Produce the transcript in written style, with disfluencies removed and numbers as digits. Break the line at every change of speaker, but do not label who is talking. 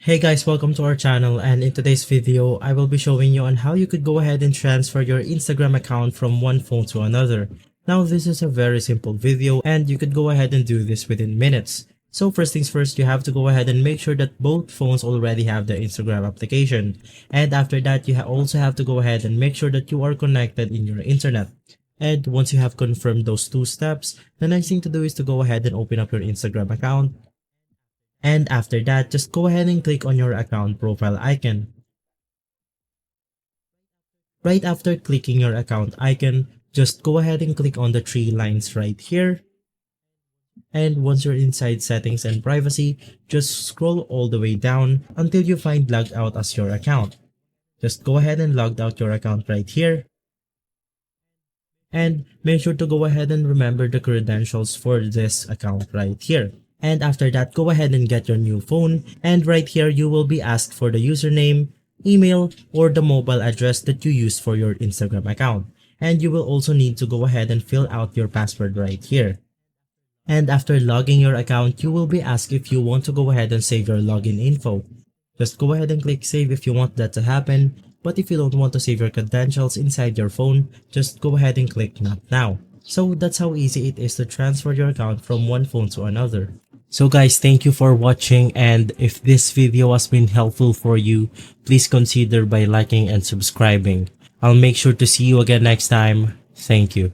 Hey guys, welcome to our channel, and in today's video, I will be showing you on how you could go ahead and transfer your Instagram account from one phone to another. Now this is a very simple video and you could go ahead and do this within minutes. So first things first, you have to go ahead and make sure that both phones already have the Instagram application. And after that, you also have to go ahead and make sure that you are connected in your internet. And once you have confirmed those two steps, the next thing to do is to go ahead and open up your Instagram account. And after that, just go ahead and click on your account profile icon. Right after clicking your account icon, just go ahead and click on the three lines right here. And once you're inside settings and privacy, just scroll all the way down until you find logged out as your account. Just go ahead and log out your account right here. And make sure to go ahead and remember the credentials for this account right here. And after that, go ahead and get your new phone, and right here you will be asked for the username, email, or the mobile address that you used for your Instagram account. And you will also need to go ahead and fill out your password right here. And after logging your account, you will be asked if you want to go ahead and save your login info. Just go ahead and click save if you want that to happen, but if you don't want to save your credentials inside your phone, just go ahead and click not now. So that's how easy it is to transfer your account from one phone to another. So guys, thank you for watching, and if this video has been helpful for you, please consider by liking and subscribing. I'll make sure to see you again next time. Thank you.